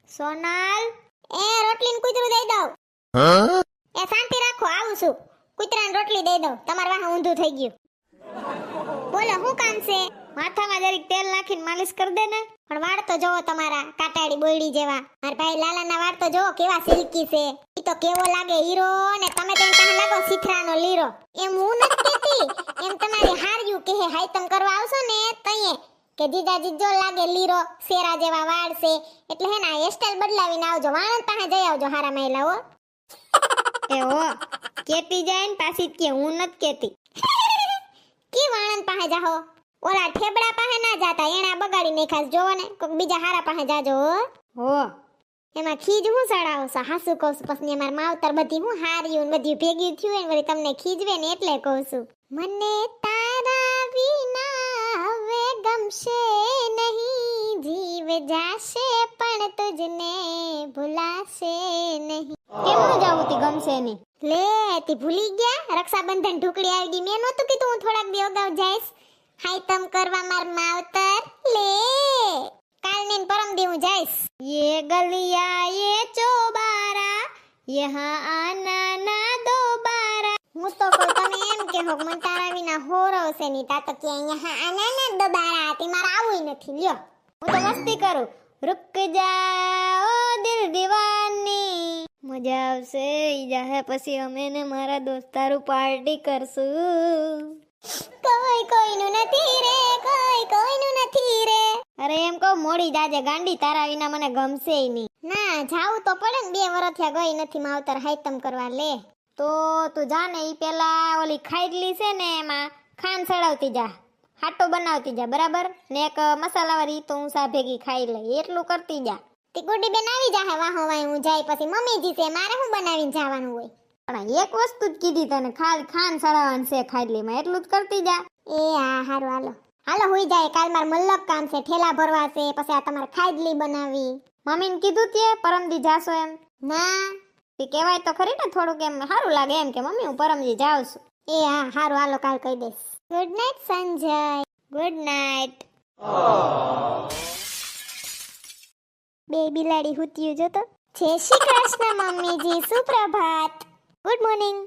સોનલ રોટલીને કૂતરું દઈ દઉં. એ શાંતિ રાખો, આવું છું. કૂતરાને રોટલી દઈ દઉં. તમાર વાહ ઊંધું થઈ ગયું. બોલો શું કામ છે? માથામાં જરીક તેલ નાખીને માલિશ કરી દે ને. પણ વાળ તો જોવો તમારા કાટાડી બોયડી જેવા. મારા ભાઈ લાલાના વાળ તો જોવો કેવા સિલ્કી છે. ઈ તો કેવો લાગે હીરો ને તમે તો એને લાગો સીથરાનો લીરો. એમ હું નથી કહેતી, એમ તમારી હાર્યું કે હે હાઈતમ કરવા આવશો ને તઈએ કે જીજા જીજો લાગે લીરો શેરા જેવા વાળ છે. એટલે હે ને હેરસ્ટાઈલ બદલાવીને આવજો. વાણંદ પાસે જઈ આવજો હારા મહિલા હો. એ હો કેતી જાય ને પાછી કે હું નથી કેતી. કી વાણંદ પાસે જાહો? ઓલા ઠેબડા પાસે ના જાતા, એણા બગાડી નાખ્યા. જોવો ને કોક બીજા હારા પાસે જાજો હો. એમાં ખીજ હું સડાવો છો? હાસુ કહું છું. પછી અમાર માવતર બધી હું હાર્યું ને બધી ભેગી થયું ને વળી તમને ખીજવે ને એટલે કહું છું. મને તારા વિના હવે ગમશે નહીં, જીવ જાશે પણ તુજને ભૂલાશે નહીં. કેમ જાવું તી ગમશે નહીં? લે તી ભૂલી ગયા? રક્ષાબંધન ઢુકડી આવી ગઈ. મેં નહોતું કીધું હું થોડાક દી અગાઉ જઈશ હાઈતમ કરવા માર માવતર. લે કાલ ને પરમ દી હું જઈશ. યે ગલિયા યે ચોબારા યહાં આના ના દોબારા. હું તો કહું તમે એમ કે હો મન તારા વિના હોરો છે ની તા તો કે યહાં આના ના દોબારા. તી મારે આવું નથી. લ્યો હું તો મસ્તી કરું. रुक जाओ दिल दीवानी, મજા આવશે. ઈ જાહે પછી અમે ને મારા દોસ્તારું પાર્ટી કરશું. કોઈ કોઈનું નથી રે, કોઈ કોઈનું નથી રે. અરે એમ કહો મોડી જાજે ગાંડી, તારા વિના મને ગમશે નહીં. ના જાવું તો પડે ને, 2 વર્ષ થયા ગઈ નથી માવતર હાઈતમ કરવા. લે તો તું જા ને ઈ પેલા ઓલી ખાઈડલી છે ને એમાં ખાંડ સડાવતી જા, હાટો બનાવતી જા બરાબર. ને એક મસાલાવાળી તો હું સા ભેગી ખાઈ લઈ, એટલું કરતી જા. તે ગુડી બેન આવી જાહે વાહો વાય હું જાય પછી. મમ્મીજી છે મારે હું બનાવીને જવાનું હોય. પણ એક વસ્તુ જ કીધી તને, ખાલી ખાંડ સડાવવાનું છે ખાઈડલીમાં, એટલું જ કરતી જા. એ હા હારું હાલો હાલો હોઈ જાય. કાલ માર મલ્લક કામ છે, ઠેલા ભરવા છે, પછી આ તમારે ખાઈડલી બનાવી. મમ્મીને કીધું તે પરમદી જાશો એમ? ના તે કહેવાય તો ખરી ને, થોડુંક એમ સારું લાગે એમ કે મમ્મી હું પરમદી જાઉં છું. એ હા હારું હાલો કાલ કહી દઈશ. Good night Sanjay. Good night. બે બિલાડી હુતિયું જો તો. જય શ્રી કૃષ્ણ મમ્મીજી, સુપ્રભાત. Good morning.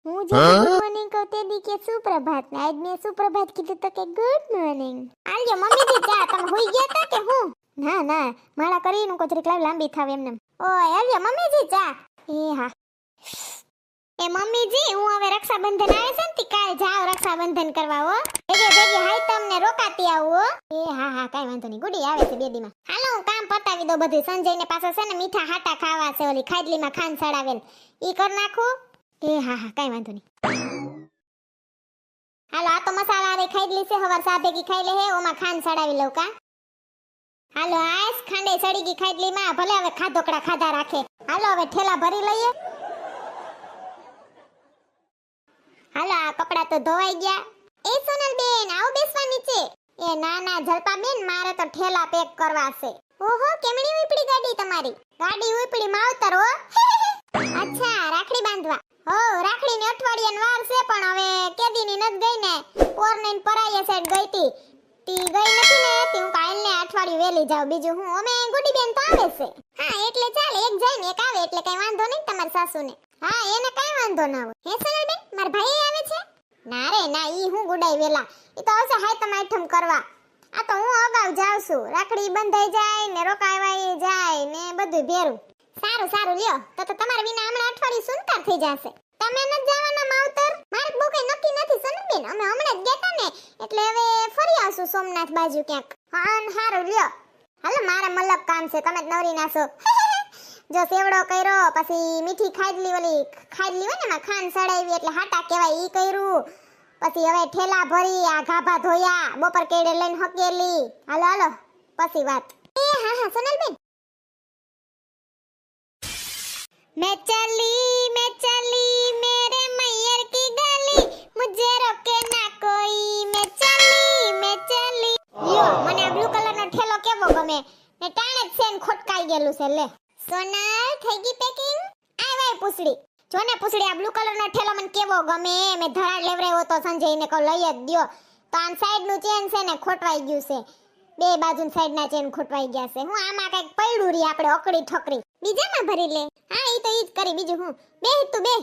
હું જે ગુડ મોર્નિંગ કહું તે દી કે સુપ્રભાત, ને આજ મેં સુપ્રભાત કીધું તો કે ગુડ મોર્નિંગ. આલ્યો મમ્મીજી ચા. તમે હોઈ ગયા તા કે હું? ના ના માળા કરીને કોચરી ક્લાવ લાંબી થાવ એમને. ઓય આલ્યો મમ્મીજી ચા. એ હા એ મમ્મીજી હું હવે રક્ષાબંધન આવે છે ને કાલ જાવ રક્ષાબંધન કરવા હો. ભેગી હાઈ તમને રોકાતી આવું હો. એ હા હા કાઈ વાંધો નહીં. ગુડી આવે છે 2 દીમાં. હાલો હું કામ પતાવી દો બધું. સંજયને પાછો છે ને મીઠા હાટા ખાવા છે, ઓલી ખાડલીમાં ખાંડ સડાવેલ ઈ કર નાખું. એ હા હા કાઈ વાંધો નહીં. હાલો આ તો મસાલા રે ખાડલી છે, હવાર સા ભેગી ખાઈ લે હે. ઓમાં ખાંડ સડાવી લઉં કા. હાલો આઈસ ખાંડે સડી ગઈ ખાડલીમાં. ભલે હવે ખાધોકડા ખાધા રાખે. હાલો હવે ઠેલા ભરી લઈએ. હાલો આ કપડા તો ધોવાઈ ગયા. એ સોનલ બેન આવો બેસવા નીચે. એ ના ના જલપા બેન મારે તો ઠેલા પેક કરવા છે. ઓહો કેમણી ઉપડી ગાડી તમારી? ગાડી ઉપડી માવતર હો. અચ્છા રાખડી બાંધવા. હો રાખડી ને અઠવાડિયાનો વાર છે, પણ હવે કેદીની નત ગઈ ને પોરને પરાઈએ સાઈડ ગઈ તી ગઈ નથી ને તી હું કાલ ને અઠવાડિયું વેલી જાવ. બીજું હું અમે ગુડી બેન તો આવે છે. હા એટલે ચાલ એક જાય ને એક આવે એટલે કઈ વાંધો નહીં તમાર સાસુને. હા એને કઈ વાંધો ના હોય. હે સોનલ બેન માર ભાઈ આવે છે? ના રે ના ઈ હું ગુડાઈ વેલા. ઈ તો આવશે હાઈતમ આઈટમ કરવા. આ તો હું અગાઉ જાવ છું. રાખડી બંધાઈ જાય ને રોકાવાઈ જાય ને બધું ભેરું. સારું સારું લ્યો તો તમારે વિના હમણાં અઠવાડિયું સુનકાર થઈ જશે. તમે ન જવાના માવતર? મારે બહુ કઈ નક્કી નથી સોનલ બેન. અમે હમણાં જ ગયા ને એટલે હવે ફરી આવશું સોમનાથ બાજુ ક્યાંક. હા સારું લ્યો હાલો મારે મલક કામ છે, તમે જ નવરી નાસો. જો સેવડો કર્યો, પછી મીઠી ખાડલી ઓલી ખાડલી હોય ને એમાં ખાંડ સડાવી એટલે હાટા કહેવાય ઈ કર્યું. પછી હવે ઠેલા ભરી આ ગાભા ધોયા, બપોર કેડે લઈને હકેલી. હાલો હાલો પછી વાત. એ હા હા સોનલ બેન. मैं चली मेरे मैयर की गली, मुझे रोके ना कोई. मैं चली યો મને આ બ્લુ કલરનો ઠેલો કેવો ગમે ને ટાણે જ સેન ખોટકાઈ ગયેલું છે. લે સોનલ થઈ ગઈ પેકિંગ? આય વાય પૂછડી જો ને પૂછડી આ બ્લુ કલરનો ઠેલો મને કેવો ગમે. મેં ધરાડ લેવરાયો તો સંજયને કહું લઈ જ દ્યો તો આમ સાઈડનું ચેન છે ને ખોટવાઈ ગયું છે. બે બાજુ સાઈડના ચેન ખૂટવાઈ ગયા છે. હું આમાં કઈક પડ્યું રી આપણે ઓકડી ઠોકરી બીજામાં ભરી લે. હા ઈ તો ઈ જ કરી બીજું હું. બે તું બે.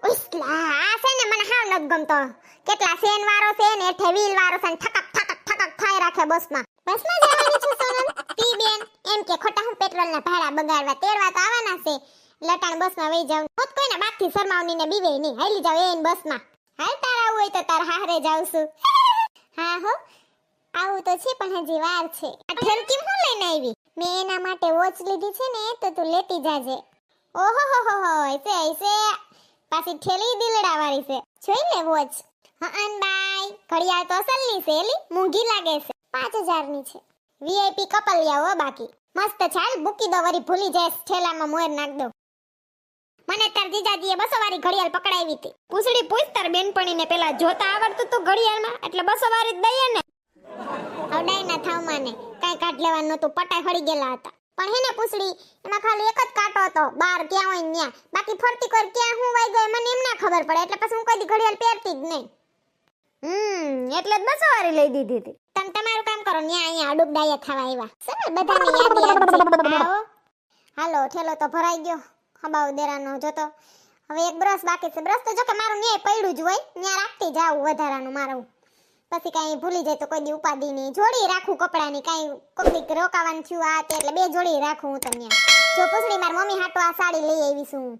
ઉસ્લા આ છે ને મને હાવ નથી ગમતો. કેટલા સેન વાળો છે ને એઠે વ્હીલ વાળો છે ને ઠકક ઠકક ઠકક થાય રાખે બસમાં. બસમાં જવાની છું સોનલ? તી બેન એમ કે ખોટા હું પેટ્રોલના ભાડા બગાડવા તેડવા તો આવવાના છે. લટાણ બસમાં વઈ જાવ. ખુદ કોઈના બાપથી શરમાવની ને બીવે નહીં. હાલી જાવ એન બસમાં. હાલ તાર આવું હોય તો તાર હારે જાવ છું. હા હો આવું તો છે પણ હજી વાર છે. આ ઠેલ કેમ હું લઈને આવી? મેં એના માટે વોચ લીધી છે ને તો તું લેતી જાજે. ઓહો હો હો હો એસે પાછી ઠેલી દિલડા વાળી છે. જોઈ લે વોચ. હઅન બાય ઘડિયાળ તો અસલની છે એલી મૂંઘી લાગે છે. 5000 ની છે. વીઆઈપી કપલ લ્યાવો બાકી મસ્ત ચાલ બુકી દો વરી ભૂલી જાય ઠેલામાં મોર નાખ દો. મને તાર જીજાજીએ 200 વાળી ઘડિયાળ પકડાવી હતી. પૂછડી પૂછ તાર બેનપણીને પેલા જોતા આવડતું તો ઘડિયાળમાં એટલે 200 વાળી જ દઈએ ને. અડાઈના થાવમાં ને કાઈ કાઢ લેવાનું નતું પટાઈ હળી ગયેલા હતા. પણ હેને પૂછડી એમાં ખાલી એક જ કાંટો હતો બાર ક્યાં હોય ન્યા. બાકી ફરતી કર ક્યાં હું વાઈ ગયો મને એમ ના ખબર પડે એટલે પછી હું કોઈ દી ઘડિયાળ પહેરતી જ નહીં. એટલે જ 200 વાળી લઈ દીધી હતી. તમે તમારું કામ કરો ન્યા અહીંયા અડુક ડાયા ખાવા આવ્યા. સર બધાની યાદી આવો. હાલો ઠેલો તો ભરાઈ ગયો. હબાવ દેરાનો જોતો હવે એક બ્રશ બાકી છે. બ્રશ તો જો કે મારું ન્યાય પડ્યું જ હોય ન્યા રાખતી જાવ વધારાનું મારું. પછી કાઈ ભૂલી જાય તો કોઈ દી ઉપાદી નહીં. જોડી રાખું કપડાની કાઈ કોકીક રોકાવાનું થયું આ તે એટલે 2 જોડી રાખું હું તો ન્યા. જો પૂછડી માર મમ્મી હાટો આ સાડી લઈ આવી છું.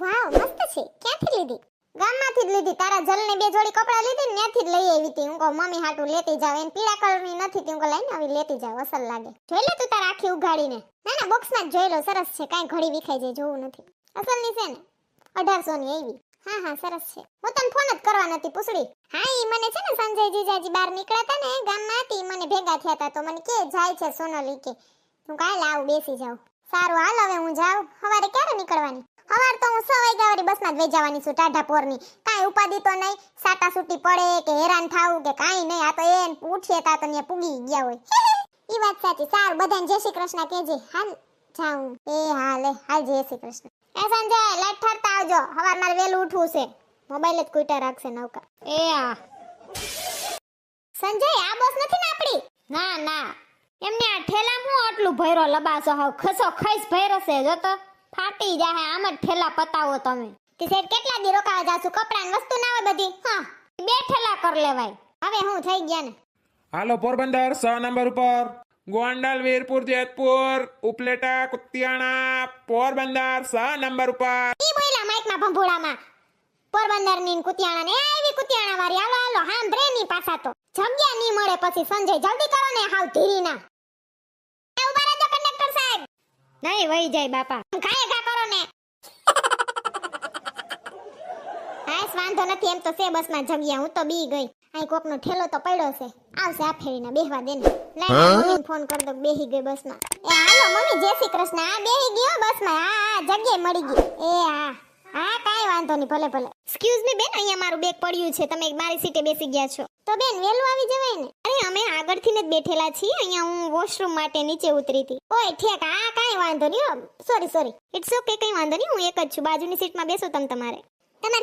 વાવ મસ્ત છે. ક્યાંથી લીધી? ગામમાંથી જ લીધી. તારા જલને 2 જોડી કપડા લીધી ને ત્યાંથી જ લઈ આવી હતી. હું કહું મમ્મી હાટું લેતી જાવ. એને પીળા કલરની નથી તી હું કહું લઈને આવી લેતી જાવ અસલ લાગે. જોઈ લે તું તાર આખી ઉઘાડીને. ના ના બોક્સમાં જ જોઈ લો સરસ છે. કાઈ ઘડી વિખાઈ જાય જોવું નથી. અસલની છે ને 1800 ની આવી. હા હા સરસ છે. હું તને ફોન જ કરવા નથી પૂછડી. હા ઈ મને છે ને સંજય જીજાજી બહાર નીકળ્યા હતા ને ગામમાંથી મને ભેગા થયા હતા તો મને કે જાય છે સોનલી કે હું કાલ આવું બેસી જાઉં. સારું હાલ હવે હું જાઉં. સવારે ક્યારે નીકળવાની? સવાર તો હું 6 વાગ્યા વાળી બસમાં જ વઈ જવાની છું ટાઢા પોરની. કાઈ ઉપાદી તો નહીં. સાટા સૂટી પડે કે હેરાન થાવું કે કાઈ નહીં. આ તો એન ઉઠીએ તા તો ન્યા પૂગી ગયા હોય. ઈ વાત સાચી. સારું બધાને જય શ્રી કૃષ્ણ કહેજે. હાલ જાઉં. એ હાલે હાલ જય શ્રી કૃષ્ણ. એ સંજય લાઈટ ઠરતા આવજો. સવાર મારે વેલું ઉઠવું છે. મોબાઈલ જ કુઈટા રાખશે નવકા. એ આ સંજય આ બસ નથી ને આપણી? ના ના એમને આ ઠેલામાં હું આટલું ભયરો લબાસો હાવ ખસો ખઈસ ભયરો છે જો તો ફાટી જાહે. આમ જ ઠેલા પતાવો તમે. તે સેટ કેટલા દી રોકાવા જાશું? કપડાં ને વસ્તુ ના આવે બધી. હા 2 ઠેલા કર લેવાય. હવે હું થઈ ગયા ને. હાલો પોરબંદર 6 નંબર ઉપર ગોંડલ વીરપુર જેતપુર ઉપલેટા કુતિયાણા પોરબંદર 6 નંબર ઉપર. ઈ બોયલા માઈકમાં ભંભોળામાં પોરબંદર ની કુતિયાણા ને આવી કુતિયાણા વાળી. હાલો હાલો હાંભરે ની પાછા તો જગ્યા ની મળે પછી. સંજય જલ્દી કરો ને હાવ ધીરીના. એ ઉભા રહેજો કંડક્ટર સાહેબ. નહીં વઈ જાય બાપા. કાય કા કરો ને. હાસ વાંધો નથી એમ તો છે બસમાં જગ્યા. હું તો બી ગઈ. આઈ કોકનો ઠેલો તો પડ્યો છે. આવશે આ ફેરીને બેહવા દે ને. લાય મમ્મીને ફોન કર દો બેહી ગઈ બસમાં. એ હાલો મમ્મી જય શ્રી કૃષ્ણ. આ બેહી ગયો બસમાં. હા જગ્યા મળી ગઈ. એ હા હા કાઈ વાંધો નહીં ભલે ભલે. એક્સક્યુઝ મી બેન અહીંયા મારું બેગ પડ્યું છે. તમે મારી સીટે બેસી ગયા છો તો બેન વેલું આવી જવાય ને. અરે અમે આગળથી જ બેઠેલા છીએ. અહીંયા હું વોશરૂમ માટે નીચે ઉતરી હતી. ઓય ઠીક. હા કાઈ વાંધો નહીં. સોરી ઇટ્સ ઓકે કઈ વાંધો નહીં. હું એક જ છું. બાજુની સીટમાં બેસો તમારે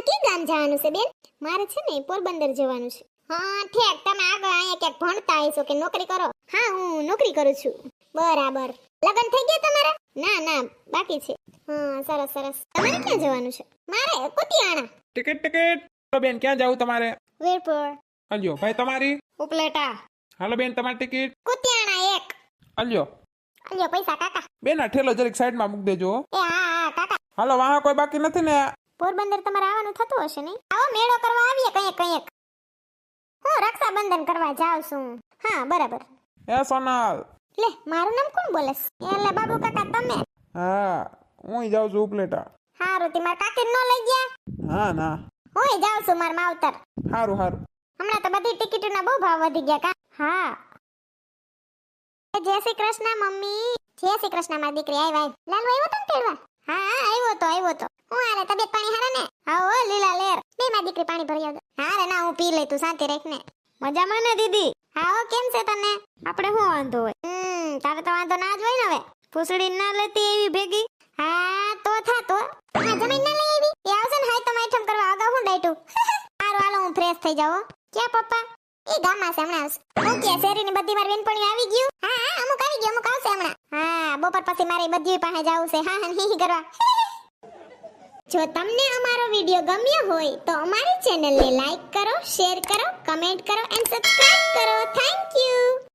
કઈ ગામ જવાનું છે બેન? મારે છે ને પોરબંદર જવાનું છે. હા ઠીક. તમે આગળ અહીંયા ક્યાંક ભણતા હશો કે નોકરી કરો? હા હું નોકરી કરું છું. બરાબર. લગન થઈ ગયા તમારા? ના ના બાકી છે. હા સરસ સરસ. તમારે ક્યાં જવાનું છે? મારે કુતિયાણા. ટિકિટ બેન ક્યાં જાવ તમારે? વીરપુર. અલ્યો ભાઈ તમારી? ઉપલેટા. હાલો બેન તમારી ટિકિટ? કુતિયાણા 1. અલ્યો પૈસા કાકા. બેન આ ઠેલો જરીક સાઈડમાં મૂક દેજો. એ હા કાકા. હાલો વાહ કોઈ બાકી નથી ને? પોરબંદર તમારે આવવાનું થતું હશે નહીં? આવો મેળો કરવા આવીએ કંઈક. હું રક્ષાબંધન કરવા જાઉં છું. હા બરાબર. એ સોનલ. લે મારું નામ કોણ બોલેસ? એટલે બાબુ કાકા તમે? હા હું જાઉં છું ઉપલેટા. હારું. તે માર કાકી ન લઈ ગયા? હા ના હું જાઉં છું માર માવતર. હારું હમણાં તો બધી ટિકિટોના બહુ ભાવ વધી ગયા કા? હા. જય શ્રી કૃષ્ણ મમ્મી. જય શ્રી કૃષ્ણ મારી દીકરી. આવ્યા લાલુ આવ્યો તો ને તેડવા? હા આવ્યો તો. હું આલે તબિયત પાણી હારા ને? હા ઓ લીલા લેર. બે મારી દીકરી પાણી ભરી આવજો. હા રે ના હું પી લઈ તું શાંતિ રાખ ને. મજામાં ને દીદી? હા ઓ કેમ છે તને? આપણે શું વાંધો હોય? તારે તો વાંધો ના જ હોય ને હવે. ફૂસડી ના લેતી એવી ભેગી. હા તો થાતો. હા જમીન ના લઈ આવી. એ આવશે ને હાય તો માઠમ કરવા આગા હું ડાઈટું. હારું હાલો હું ફ્રેશ થઈ જાઉં. ક્યાં પપ્પા? એ ગામમાં છે હમણાં આવશે. હું કે શેરીની બધી વાર વેનપણી આવી ગયું? હા હા અમુક આવી ગયું, અમુક આવશે હમણાં. હા બપોર પછી મારે બધી પાસે જાવું છે. હા હા હી કરવા. જો તમને અમારો વિડિયો ગમ્યો હોય તો અમારી ચેનલને લાઈક કરો, શેર કરો, કમેન્ટ કરો એન્ડ સબસ્ક્રાઇબ કરો. Thank you.